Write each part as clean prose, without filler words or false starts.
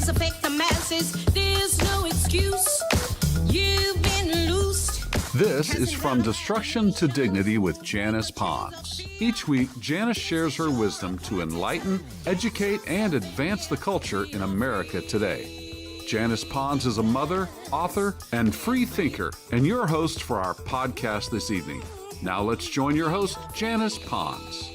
lies affect the masses. There's no excuse. You've been loosed. This is From Destruction to Dignity with Janice Pons. Each week, Janice shares her wisdom to enlighten, educate, and advance the culture in America today. Janice Pons is a mother, author, and free thinker, and your host for our podcast this evening. Now let's join your host, Janice Pons.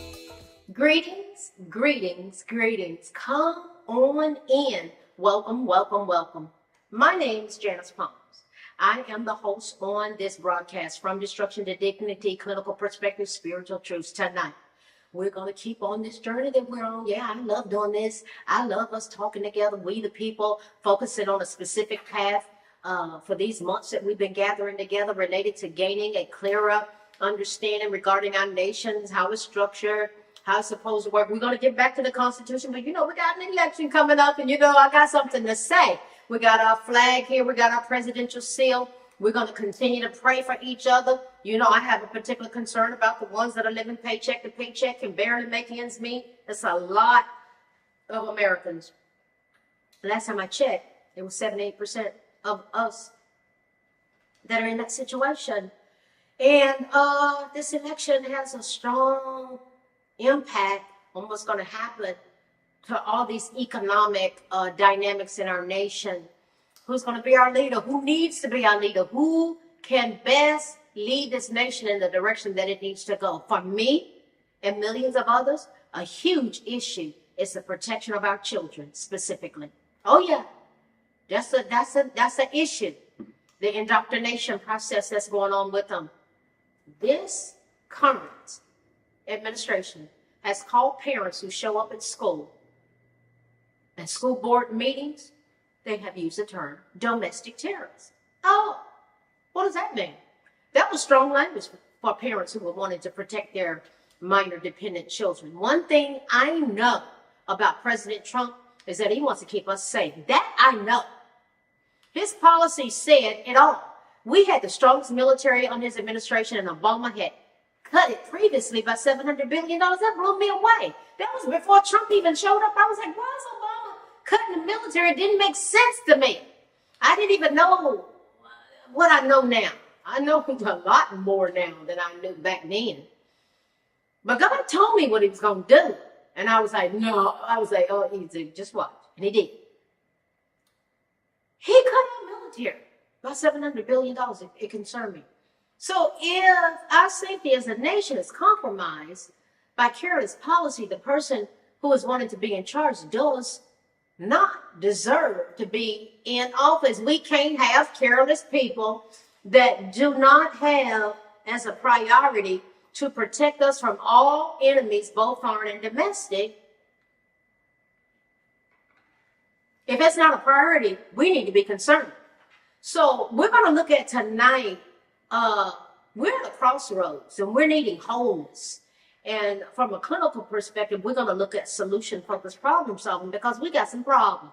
Greetings, greetings, greetings. Come on in. Welcome, welcome, welcome. My name is Janice Pons. I am the host on this broadcast, From Destruction to Dignity, Clinical Perspective, Spiritual Truths. Tonight, we're going to keep on this journey that we're on. Yeah, I love doing this. I love us talking together, we the people, focusing on a specific path for these months that we've been gathering together related to gaining a clearer understanding regarding our nations, how it's structured, how it's supposed to work. We're going to get back to the Constitution, but we got an election coming up, and I got something to say. We got our flag here. We got our presidential seal. We're going to continue to pray for each other. I have a particular concern about the ones that are living paycheck to paycheck and barely making ends meet. That's a lot of Americans. Last time I checked, it was 78% of us that are in that situation. And this election has a strong impact on what's going to happen to all these economic dynamics in our nation. Who's going to be our leader? Who needs to be our leader? Who can best lead this nation in the direction that it needs to go? For me and millions of others, a huge issue is the protection of our children specifically. Oh yeah, that's an issue. The indoctrination process that's going on with them. This current administration has called parents who show up at school and school board meetings. They have used the term domestic terrorists. Oh, what does that mean? That was strong language for parents who were wanting to protect their minor dependent children. One thing I know about President Trump is that he wants to keep us safe. That I know. His policy said it all. We had the strongest military on his administration, and Obama had cut it previously by $700 billion. That blew me away. That was before Trump even showed up. I was like, why is Obama cutting the military? It didn't make sense to me. I didn't even know what I know now. I know a lot more now than I knew back then. But God told me what he was going to do. And I was like, no. I was like, oh, easy, just watch. And he did. He cut our military by $700 billion. It concerned me. So if our safety as a nation is compromised by careless policy, the person who is wanting to be in charge does not deserve to be in office. We can't have careless people that do not have as a priority to protect us from all enemies, both foreign and domestic. If that's not a priority, we need to be concerned. So we're going to look at tonight, we're at a crossroads and we're needing wholeness. And from a clinical perspective, we're going to look at solution-focused problem solving because we got some problems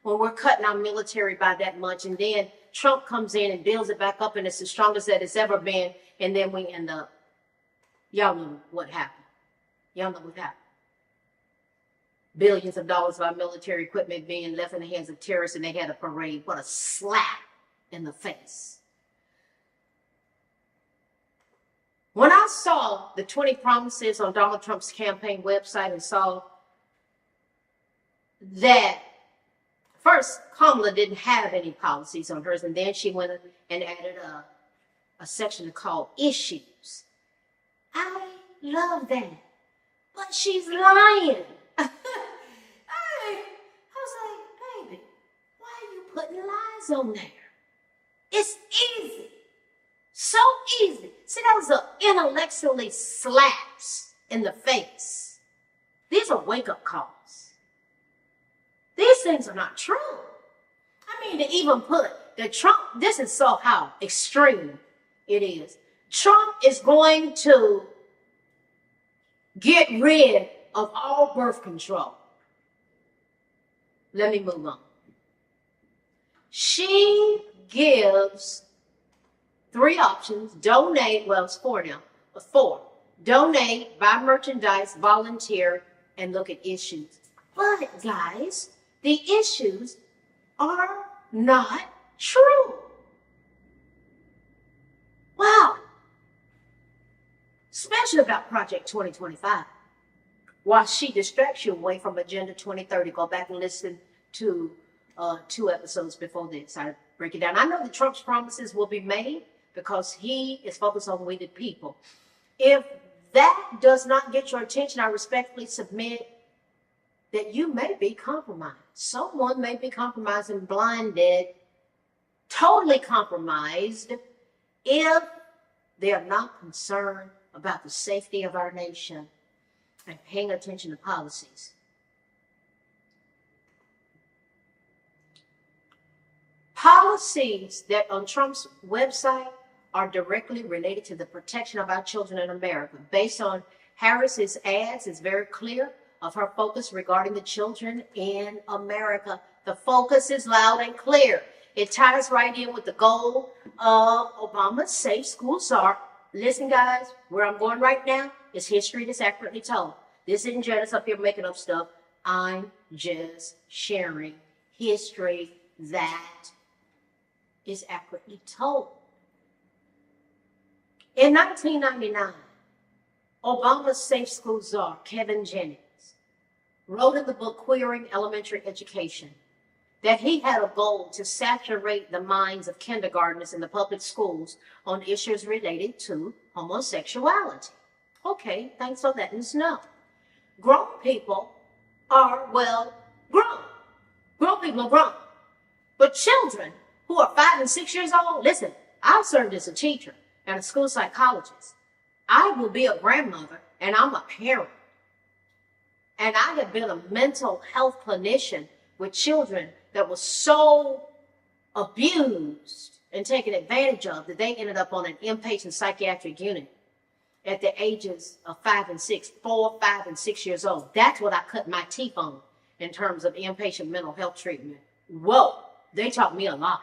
when we're cutting our military by that much. And then Trump comes in and builds it back up and it's the strongest that it's ever been. And then we end up, y'all know what happened. Y'all know what happened. Billions of dollars of our military equipment being left in the hands of terrorists, and they had a parade. What a slap in the face. When I saw the 20 promises on Donald Trump's campaign website and saw that first Kamala didn't have any policies on hers, and then she went and added a section called issues. I love that. But she's lying. I was like, baby, why are you putting lies on there? It's easy. So easy. See, that was intellectually slaps in the face. These are wake-up calls. These things are not true. I mean, to even put that Trump, this is so how extreme it is. Trump is going to get rid of all birth control. Let me move on. She gives 3 options. Donate, well, it's 4 now, but 4. Donate, buy merchandise, volunteer, and look at issues. But guys, the issues are not true. Wow. Especially about Project 2025. While she distracts you away from Agenda 2030, go back and listen to 2 episodes before this. I break it down. I know that Trump's promises will be made because he is focused on we the people. If that does not get your attention, I respectfully submit that you may be compromised. Someone may be compromised and blinded, totally compromised, if they are not concerned about the safety of our nation and paying attention to policies. Policies that on Trump's website are directly related to the protection of our children in America. Based on Harris's ads, it's very clear of her focus regarding the children in America. The focus is loud and clear. It ties right in with the goal of Obama's Safe Schools Czar. Listen, guys, where I'm going right now is history that's accurately told. This isn't Janice up here making up stuff. I'm just sharing history that is accurately told. In 1999, Obama's Safe Schools Czar, Kevin Jennings, wrote in the book Queering Elementary Education that he had a goal to saturate the minds of kindergartners in the public schools on issues related to homosexuality. Okay, thanks for letting us know. Grown people are, well, grown. Grown people are grown. But children who are 5 and 6 years old, listen, I've served as a teacher and a school psychologist. I will be a grandmother and I'm a parent. And I have been a mental health clinician with children that were so abused and taken advantage of that they ended up on an inpatient psychiatric unit at the ages of 5 and 6, 4, 5, and 6 years old. That's what I cut my teeth on in terms of inpatient mental health treatment. Whoa, they taught me a lot.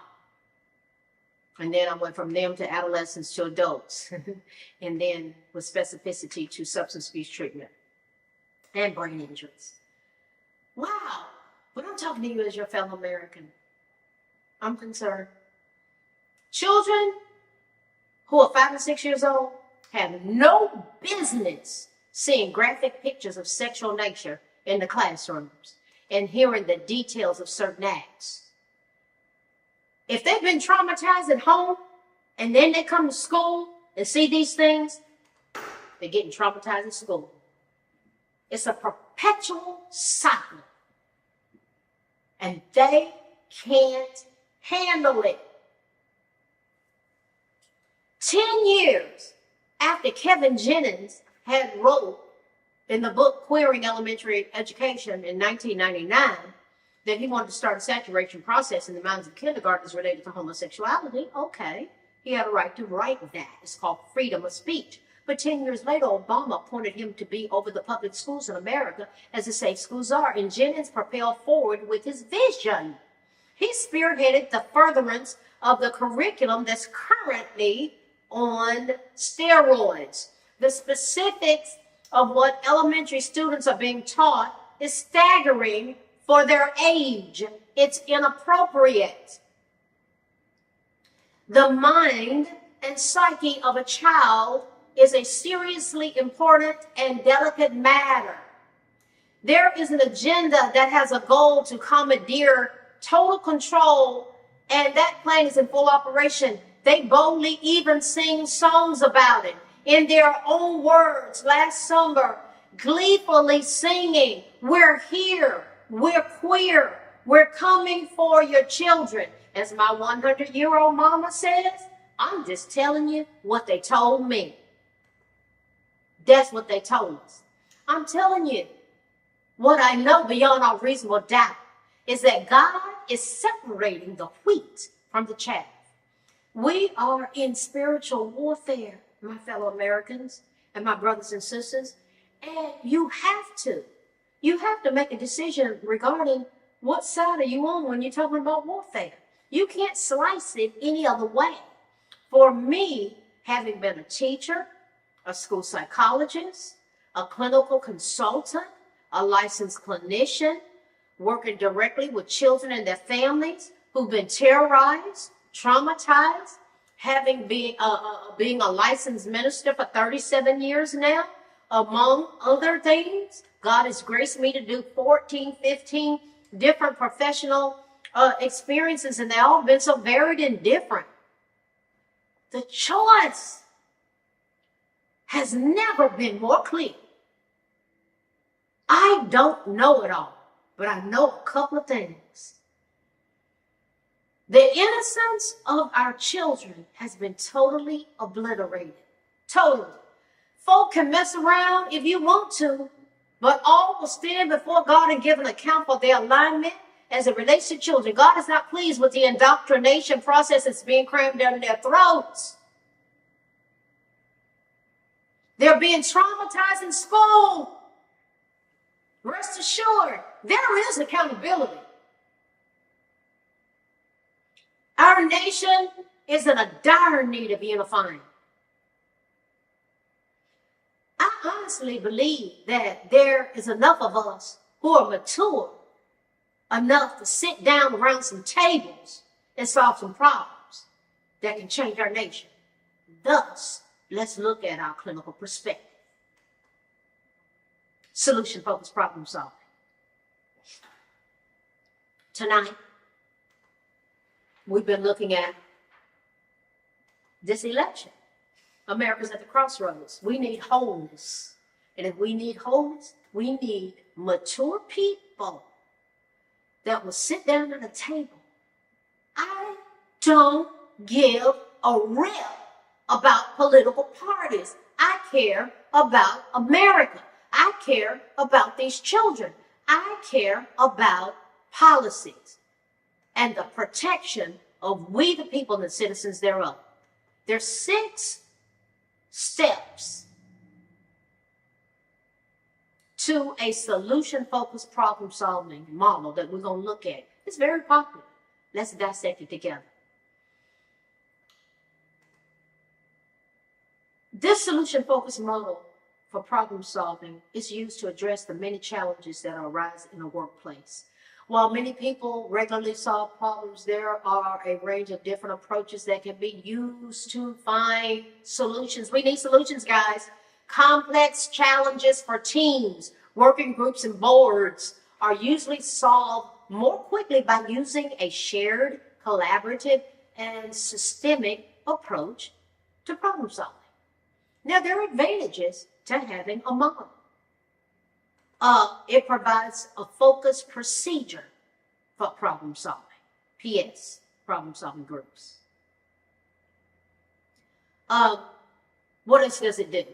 And then I went from them to adolescents to adults, and then with specificity to substance abuse treatment and brain injuries. Wow. But I'm talking to you as your fellow American. I'm concerned. Children who are 5 and 6 years old have no business seeing graphic pictures of sexual nature in the classrooms and hearing the details of certain acts. If they've been traumatized at home and then they come to school and see these things, they're getting traumatized at school. It's a perpetual cycle. And they can't handle it. 10 years after Kevin Jennings had wrote in the book Queering Elementary Education in 1999 that he wanted to start a saturation process in the minds of kindergartners related to homosexuality, okay, he had a right to write that. It's called freedom of speech. But 10 years later, Obama appointed him to be over the public schools in America as a safe school czar, and Jennings propelled forward with his vision. He spearheaded the furtherance of the curriculum that's currently on steroids. The specifics of what elementary students are being taught is staggering for their age. It's inappropriate. The mind and psyche of a child is a seriously important and delicate matter. There is an agenda that has a goal to commandeer total control, and that plan is in full operation. They boldly even sing songs about it in their own words last summer, gleefully singing, "We're here, we're queer, we're coming for your children." As my 100-year-old mama says, I'm just telling you what they told me. That's what they told us. I'm telling you, what I know beyond all reasonable doubt is that God is separating the wheat from the chaff. We are in spiritual warfare, my fellow Americans and my brothers and sisters, and you have to make a decision regarding what side are you on when you're talking about warfare. You can't slice it any other way. For me, having been a teacher, a school psychologist, a clinical consultant, a licensed clinician, working directly with children and their families who've been terrorized, traumatized, having being a licensed minister for 37 years now, among other things. God has graced me to do 14, 15 different professional experiences, and they've all been so varied and different. The choice has never been more clear. I don't know it all, but I know a couple of things. The innocence of our children has been totally obliterated. Totally. Folk can mess around if you want to, but all will stand before God and give an account for their alignment as it relates to children. God is not pleased with the indoctrination process that's being crammed down their throats. They're being traumatized in school. Rest assured, there is accountability. Our nation is in a dire need of unifying. I honestly believe that there is enough of us who are mature enough to sit down around some tables and solve some problems that can change our nation. Thus, let's look at our clinical perspective. Solution-focused problem solving. Tonight, we've been looking at this election. America's at the crossroads. We need wholeness. And if we need wholeness, we need mature people that will sit down at a table. I don't give a rip about political parties. I care about America. I care about these children. I care about policies and the protection of we the people and the citizens thereof. There's 6 steps to a solution-focused problem-solving model that we're going to look at. It's very popular. Let's dissect it together. This solution-focused model for problem-solving is used to address the many challenges that arise in a workplace. While many people regularly solve problems, there are a range of different approaches that can be used to find solutions. We need solutions, guys. Complex challenges for teams, working groups, and boards are usually solved more quickly by using a shared, collaborative, and systemic approach to problem solving. Now, there are advantages to having a model. It provides a focused procedure for problem solving. PS, problem solving groups. What else does it do?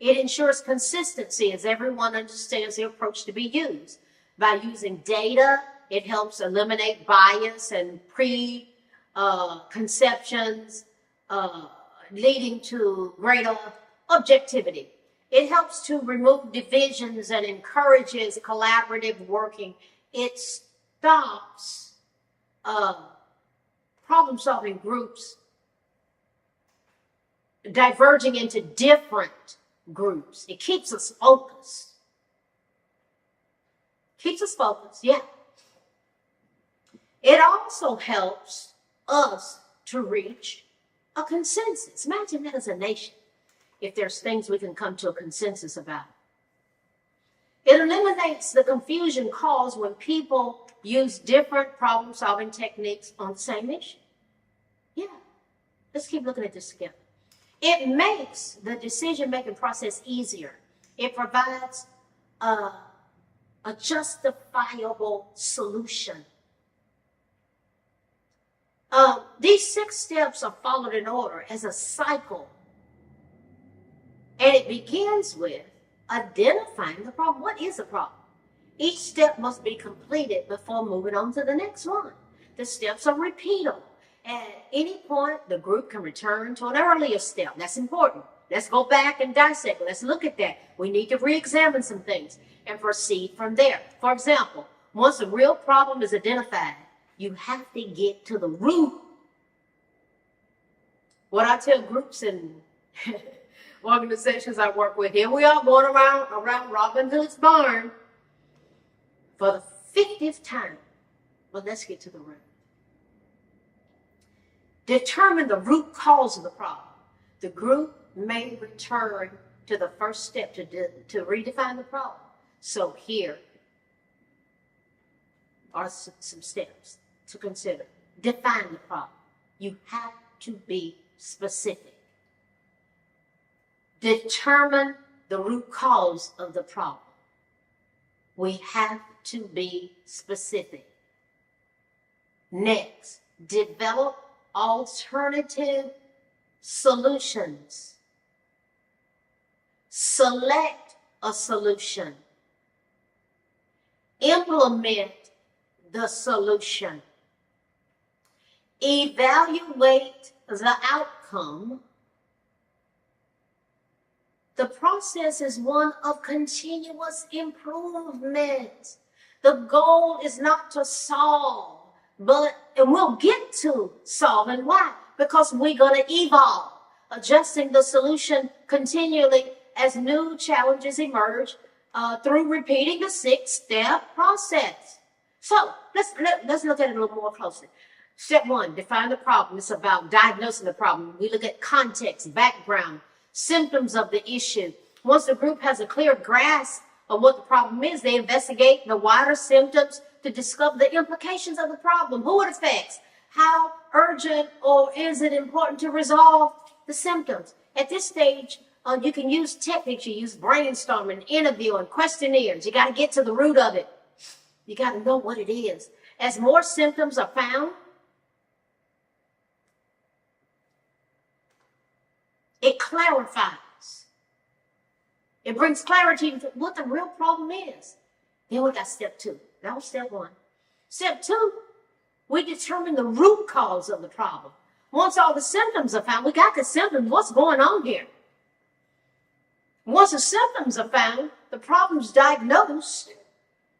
It ensures consistency as everyone understands the approach to be used. By using data, it helps eliminate bias and preconceptions, leading to greater objectivity. It helps to remove divisions and encourages collaborative working. It stops problem-solving groups diverging into different groups. It keeps us focused. Keeps us focused, yeah. It also helps us to reach a consensus. Imagine that as a nation, if there's things we can come to a consensus about. It eliminates the confusion caused when people use different problem-solving techniques on the same issue. Yeah, let's keep looking at this together. It makes the decision-making process easier. It provides a justifiable solution. These 6 steps are followed in order as a cycle. And it begins with identifying the problem. What is a problem? Each step must be completed before moving on to the next one. The steps are repeatable. At any point, the group can return to an earlier step. That's important. Let's go back and dissect. Let's look at that. We need to re-examine some things and proceed from there. For example, once a real problem is identified, you have to get to the root. What I tell groups and organizations I work with, here we are going around Robin Hood's barn for the 50th time. But let's get to the root. Determine the root cause of the problem. The group may return to the first step to redefine the problem. So here are some steps to consider. Define the problem. You have to be specific. Determine the root cause of the problem. We have to be specific. Next, develop alternative solutions. Select a solution. Implement the solution. Evaluate the outcome. The process is one of continuous improvement. The goal is not to solve, and we'll get to solving. Why? Because we're going to evolve, adjusting the solution continually as new challenges emerge through repeating the 6-step process. So let's look at it a little more closely. Step 1, define the problem. It's about diagnosing the problem. We look at context, background, symptoms of the issue. Once the group has a clear grasp of what the problem is, they investigate the wider symptoms to discover the implications of the problem, who it affects, how urgent or is it important to resolve the symptoms. At this stage, you can use techniques. You use brainstorming, interviewing, questionnaires. You got to get to the root of it. You got to know what it is. As more symptoms are found, it clarifies. It brings clarity to what the real problem is. Then we got step 2. That was step 1. Step 2, we determine the root cause of the problem. Once all the symptoms are found, we got the symptoms. What's going on here? Once the symptoms are found, the problem's diagnosed,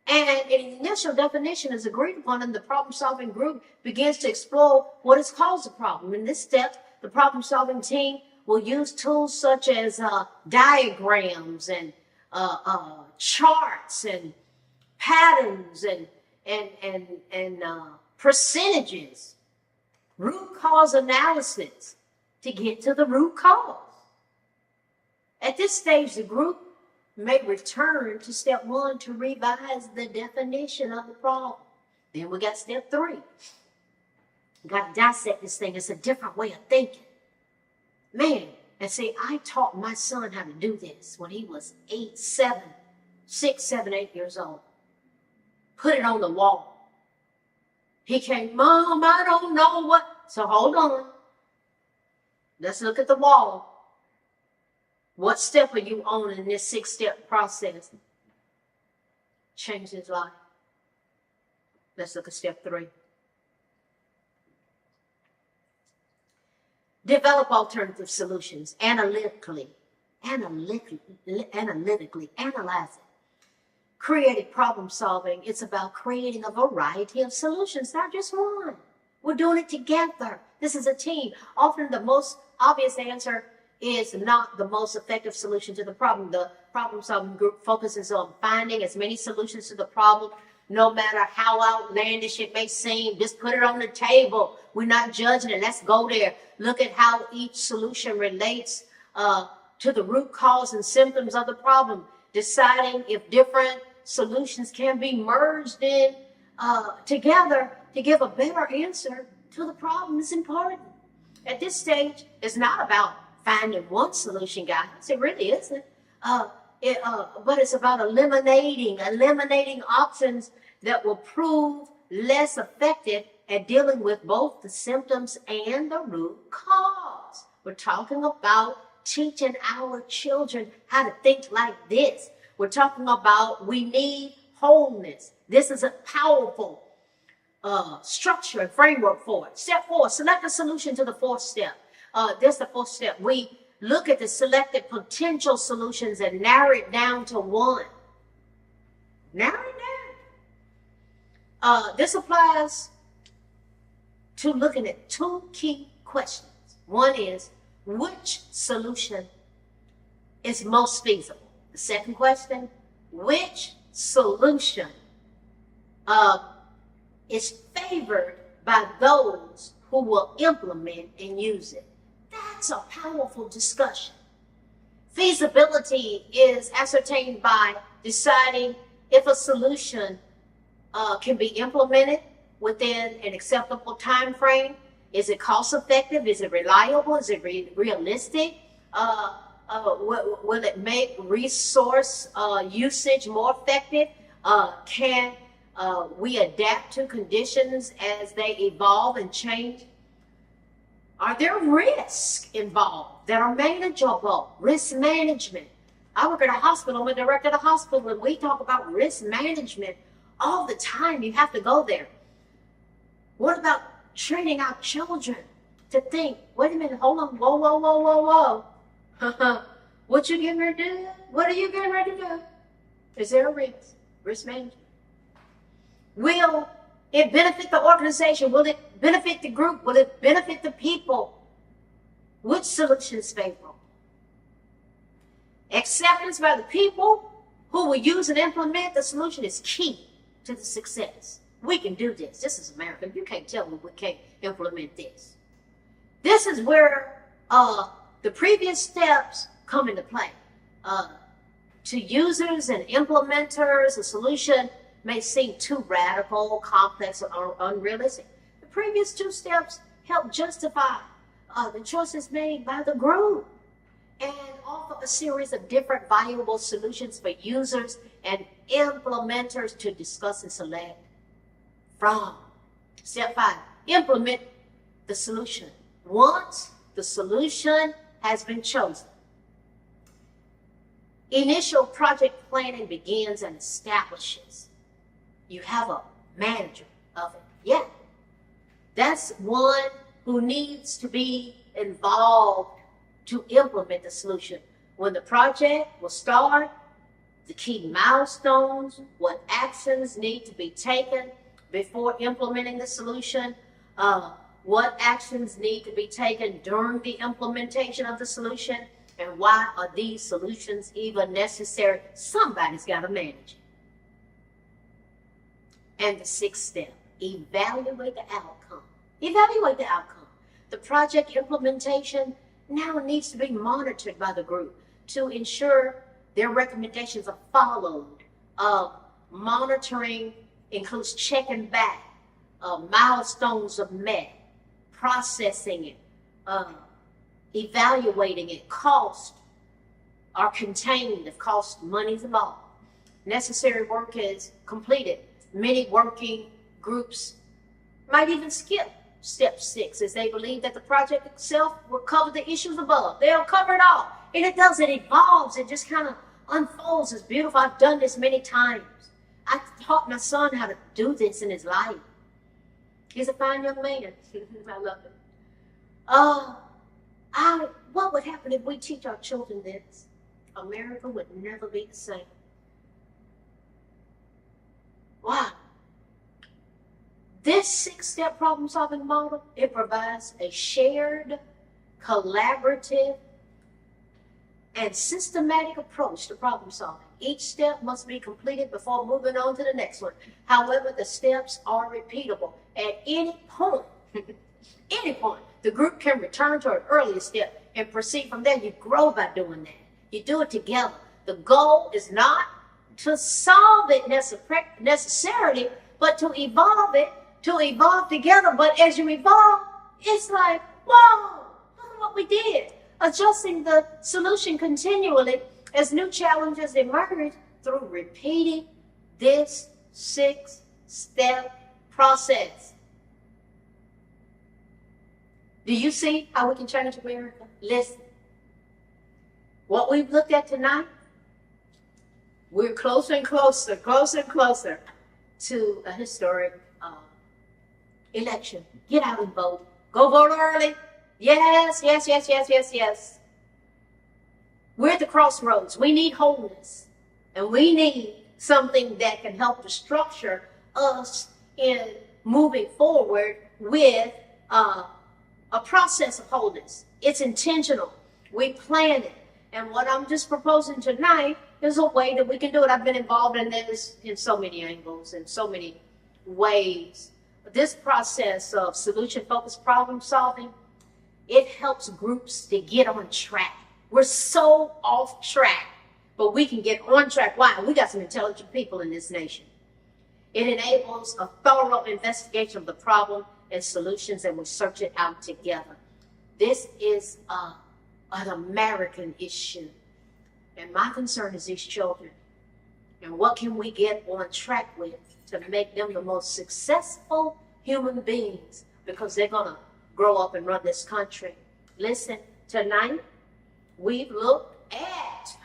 and an initial definition is agreed upon, and the problem-solving group begins to explore what has caused the problem. In this step, the problem-solving team will use tools such as diagrams and charts and patterns and percentages, root cause analysis to get to the root cause. At this stage, the group may return to step 1 to revise the definition of the problem. Then we got step 3. We got to dissect this thing. It's a different way of thinking. Man, and see, I taught my son how to do this when he was 6, 7, 8 years old. Put it on the wall. He came, Mom, I don't know what. So hold on. Let's look at the wall. What step are you on in this 6-step process? Change his life. Let's look at step 3. Develop alternative solutions analytically analyze it. Creative problem solving, it's about creating a variety of solutions, not just one. We're doing it together. This is a team. Often the most obvious answer is not the most effective solution to the problem. The problem solving group focuses on finding as many solutions to the problem, no matter how outlandish it may seem. Just put it on the table. We're not judging it. Let's go there. Look at how each solution relates to the root cause and symptoms of the problem. Deciding if different solutions can be merged in together to give a better answer to the problem is important. At this stage, it's not about finding one solution, guys. It really isn't. But it's about eliminating options that will prove less effective at dealing with both the symptoms and the root cause. We're talking about teaching our children how to think like this. We're talking about we need wholeness. This is a powerful structure and framework for it. Step 4, select a solution to the 4th step. That's the 4th step. We look at the selected potential solutions and narrow it down to one. Narrow it down. This applies to looking at 2 key questions. One is, which solution is most feasible? The second question, which solution uh, is favored by those who will implement and use it. That's a powerful discussion. Feasibility is ascertained by deciding if a solution can be implemented within an acceptable time frame. Is it cost effective? Is it reliable? Is it realistic? Will it make resource usage more effective? Can we adapt to conditions as they evolve and change? Are there risks involved that are manageable? Risk management. I work at a hospital. I'm a director of the hospital, and we talk about risk management all the time. You have to go there. What about training our children to think, wait a minute, hold on, whoa, whoa, whoa, whoa, whoa. What you getting ready to do? What are you getting ready to do? Is there a risk? Risk management. Will it benefit the organization? Will it benefit the group? Will it benefit the people? Which solution is favorable? Acceptance by the people who will use and implement the solution is key to the success. We can do this. This is America. You can't tell me we can't implement this. This is where the previous steps come into play. To users and implementers, a solution may seem too radical, complex, or unrealistic. The previous two steps help justify the choices made by the group and offer a series of different viable solutions for users and implementers to discuss and select from. Step 5, implement the solution. Once the solution has been chosen, initial project planning begins and establishes. You have a manager of it. Yeah. That's one who needs to be involved to implement the solution. When the project will start, the key milestones, what actions need to be taken before implementing the solution, what actions need to be taken during the implementation of the solution, and why are these solutions even necessary? Somebody's got to manage it. And the 6th step, evaluate the outcome. Evaluate the outcome. The project implementation now needs to be monitored by the group to ensure their recommendations are followed. Monitoring includes checking back, milestones are met, processing it, evaluating it, costs are contained if cost money is involved. Necessary work is completed. Many working groups might even skip step 6 as they believe that the project itself will cover the issues above. They'll cover it all. And it does, it evolves, it just kind of unfolds. It's beautiful. I've done this many times. I taught my son how to do this in his life. He's a fine young man. I love him. What would happen if we teach our children this? America would never be the same. Wow. This 6-step problem-solving model, it provides a shared, collaborative, and systematic approach to problem solving. Each step must be completed before moving on to the next one. However, the steps are repeatable. At any point, the group can return to an earlier step and proceed from there. You grow by doing that. You do it together. The goal is not to solve it necessarily, but to evolve it, to evolve together. But as you evolve, it's like, whoa, look at what we did. Adjusting the solution continually as new challenges emerge through repeating this 6-step process. Do you see how we can change America? Listen. What we've looked at tonight, we're closer and closer to a historic election. Get out and vote. Go vote early. Yes. We're at the crossroads. We need wholeness. And we need something that can help to structure us in moving forward with a process of wholeness. It's intentional. We plan it. And what I'm just proposing tonight is a way that we can do it. I've been involved in this in so many angles and so many ways. This process of solution-focused problem solving, it helps groups to get on track. We're so off track, but we can get on track. Why? We got some intelligent people in this nation. It enables a thorough investigation of the problem and solutions, and we search it out together. This is an American issue. And my concern is these children. And what can we get on track with to make them the most successful human beings? Because they're going to grow up and run this country. Listen, tonight we've looked at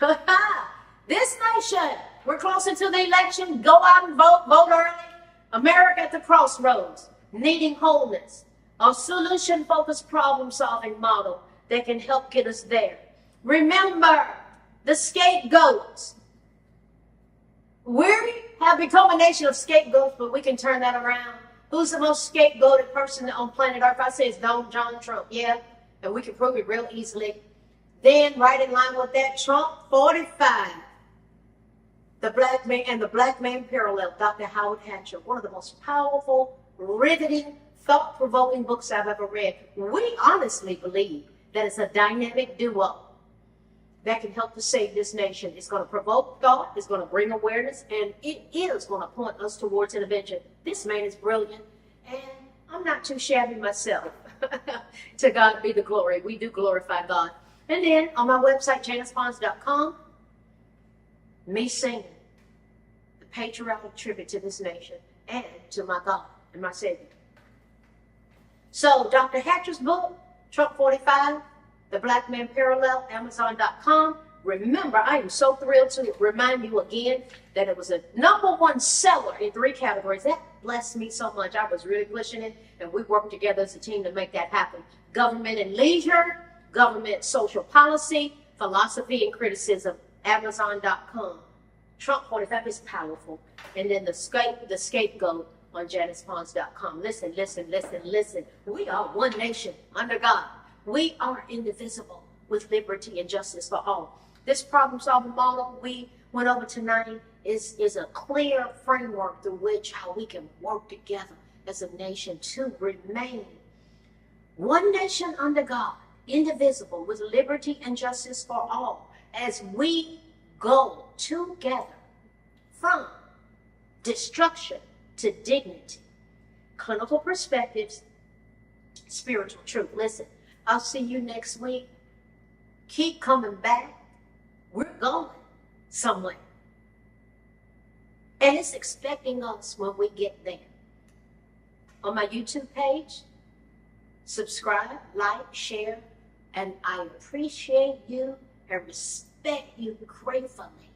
this nation. We're closer to the election. Go out and vote. Vote early. America at the crossroads, needing wholeness. A solution-focused problem-solving model that can help get us there. Remember, the scapegoats. We have become a nation of scapegoats, but we can turn that around. Who's the most scapegoated person on planet Earth? I say it's Donald John Trump. Yeah, and we can prove it real easily. Then, right in line with that, Trump 45. The Black Man and the Black Man Parallel, Dr. Howard Hatcher. One of the most powerful, riveting, thought-provoking books I've ever read. We honestly believe that it's a dynamic duo that can help to save this nation. It's going to provoke thought, it's going to bring awareness, and it is going to point us towards intervention. This man is brilliant, and I'm not too shabby myself. To God be the glory. We do glorify God. And then on my website, janicepons.com, me singing the patriotic tribute to this nation and to my God and my Savior. So Dr. Hatcher's book, Trump 45, The Black Man Parallel, Amazon.com. Remember, I am so thrilled to remind you again that it was a #1 seller in 3 categories. That blessed me so much. I was really pushing it, and we worked together as a team to make that happen. Government and Leisure, Government, Social Policy, Philosophy and Criticism, Amazon.com. Trump 45 is powerful. And then the scapegoat on janicepons.com. Listen, listen, listen, listen. We are one nation under God. We are indivisible with liberty and justice for all. This problem-solving model we went over tonight is a clear framework through which how we can work together as a nation to remain one nation under God, indivisible with liberty and justice for all, as we go together from destruction to dignity, clinical perspectives, spiritual truth. Listen, I'll see you next week. Keep coming back. We're going somewhere. And it's expecting us when we get there. On my YouTube page, subscribe, like, share, and I appreciate you and respect you gratefully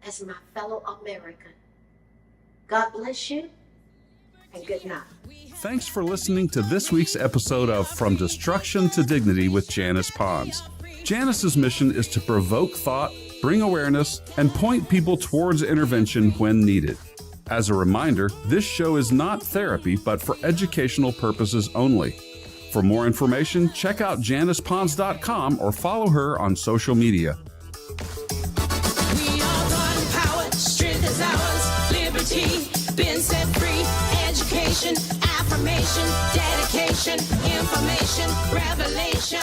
as my fellow American. God bless you, and good night. Thanks for listening to this week's episode of From Destruction to Dignity with Janice Pons. Janice's mission is to provoke thought, bring awareness, and point people towards intervention when needed. As a reminder, this show is not therapy, but for educational purposes only. For more information, check out janicepons.com or follow her on social media. We are God empowered, strength is ours, liberty, been set free, education, affirmation, dedication, information, revelation.